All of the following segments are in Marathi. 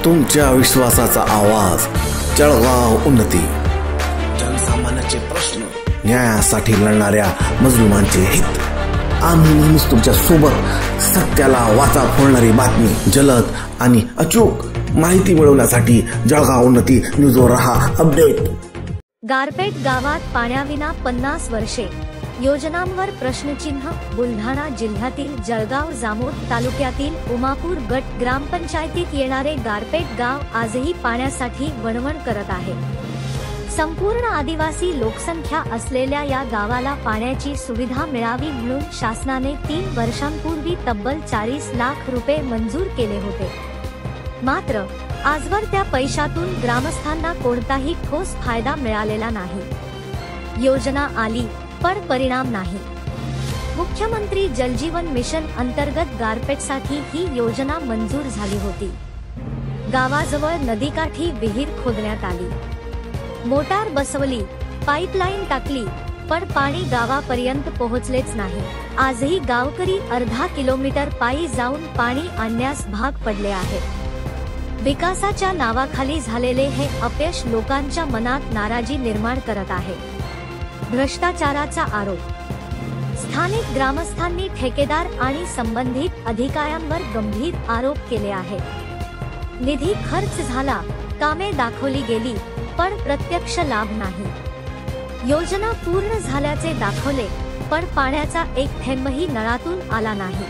तुमच्या विश्वासाचा आवाज, जळगाव उन्नती। जनसामान्याचे प्रश्न, न्यायासाठी लढणाऱ्या मजलुमांचे हित। आम्ही नेहमीच तुमच्या सोबत। सत्याला वाचा फोडणारी बातमी, जलद आणि अचूक माहिती मिळवण्यासाठी जळगाव उन्नती न्यूजवर रहा अपडेट। गारपेट गावात पाण्याविना 50 वर्षे, योजनांवर प्रश्नचिन्ह। बुलढाणा जिल्ह्यातील जळगाव जामोद तालुक्यातील उमापूर गट ग्रामपंचायतीत येणारे गारपेट गाव आजही पाण्यासाठी वणवण करत आहे। संपूर्ण आदिवासी लोकसंख्या असलेल्या या गावाला पाण्याची सुविधा मिळावी म्हणून शासनाने 3 वर्षांपूर्वी तब्बल 40 लाख रुपये मंजूर केले होते। मात्र आजवर त्या पैशातून ग्रामस्थांना कोणताही ठोस फायदा मिळालेला नाही। योजना आली पण परिणाम नाही। मुख्यमंत्री जलजीवन मिशन अंतर्गत गारपेटसाठी ही योजना मंजूर झाली होती। गावाजवळ नदीकाठी विहीर खोदण्यात आली, मोटार बसवली, पाईपलाईन टाकली, पण पाणी गावापर्यंत पोहोचलेच नाही। आजही गावकरी अर्धा किलोमीटर पायी जाऊन पाणी आणण्यास भाग पडले आहेत। विकासाच्या नावाखाली झालेले हे अपयश लोकांच्या मनात नाराजी निर्माण करत आहे। भ्रष्टाचाराचा आरोप, स्थानिक ग्रामस्थांनी ठेकेदार आणि संबंधित अधिकाऱ्यांवर गंभीर आरोप केले आहेत। निधी खर्च झाला, कामे दाखवली गेली, पण प्रत्यक्ष लाभ नाही। योजना पूर्ण झाल्याचे दाखवले, पण पाण्याचा एक थेंबही नळातून आला नाही।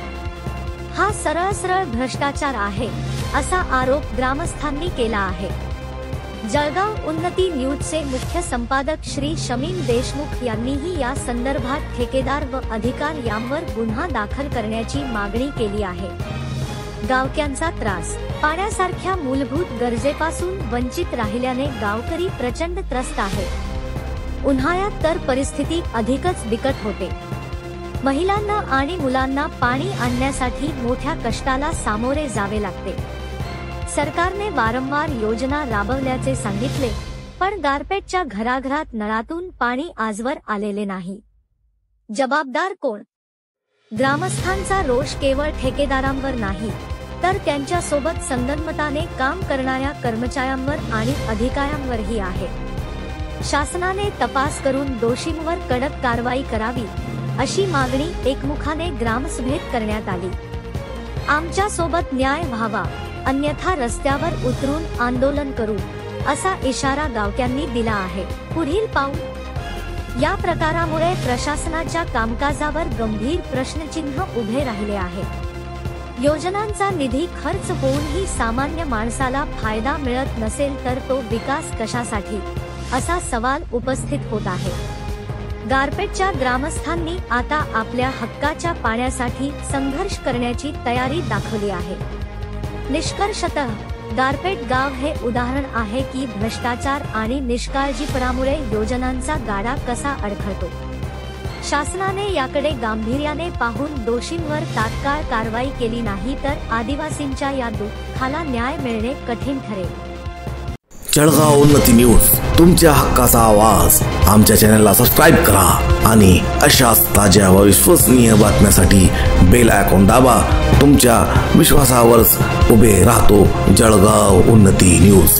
हा सरळ भ्रष्टाचार आहे असा आरोप ग्रामस्थांनी केला आहे। जळगाव उन्नती न्यूजचे मुख्य संपादक श्री शमीम देशमुख यांनीही या संदर्भात ठेकेदार व अधिकारी यांवर गुन्हा दाखल करण्याची मागणी केली आहे। गावकऱ्यांचा त्रास, पाण्यासारख्या मूलभूत गरजेपासून वंचित राहिल्याने गावकरी प्रचंड त्रस्त आहेत। उन्हाळ्यात तर परिस्थिती अधिकच बिकट होते। महिलांना आणि मुलांना पाणी आणण्यासाठी मोठ्या कष्टाला सामोरे जावे लागते। सरकारने वारंवार योजना राबवल्याचे सांगितले, पण गारपेटच्या घराघरात नळातून पाणी आजवर आलेले नाही। जबाबदार कोण? ग्रामस्थांचा रोष केवळ ठेकेदारांवर नाही, तर त्यांच्या सोबत संगनमताने काम करणाऱ्या कर्मचाऱ्यांवर आणि अधिकाऱ्यांवरही आहे। शासनाने तपास करून दोषींवर कडक कारवाई करावी अशी मागणी एकमुखाने ग्रामसभेत करण्यात आली। आमच्या सोबत न्याय व्हावा, अन्यथा रस्त्यावर उतरून आंदोलन करू असा इशारा गावकऱ्यांनी दिला आहे। पुढील पाऊल, या प्रकारामुळे प्रशासनाच्या कामकाजावर गंभीर प्रश्नचिन्ह उभे राहिले आहे। योजनांचा निधी खर्च होऊनही सामान्य माणसाला फायदा मिळत नसेल तर तो विकास कशासाठी असा सवाल उपस्थित होत आहे। गारपेटच्या ग्रामस्थांनी आता आपल्या हक्काच्या पाण्यासाठी संघर्ष करण्याची तयारी दाखवली आहे। निष्कर्षतः गारपेट गाव हे उदाहरण आहे की भ्रष्टाचार आणि निष्काळजीपणामुळे योजनांचा गाडा कसा अडखळतो। शासनाने याकडे गांभीर्याने पाहून दोषींवर तात्काळ कारवाई केली नाही तर आदिवासींच्या या दुःखाला न्याय मिळणे कठीण ठरेल। जळगाव उन्नती न्यूज, तुमच्या हक्काचा आवाज। आमच्या चॅनलला सबस्क्राईब करा आणि अशाच ताज्या व विश्वसनीय बातम्यांसाठी बेल आयकॉन दाबा। तुमच्या विश्वासावरच उभे राहतो जळगाव उन्नती न्यूज।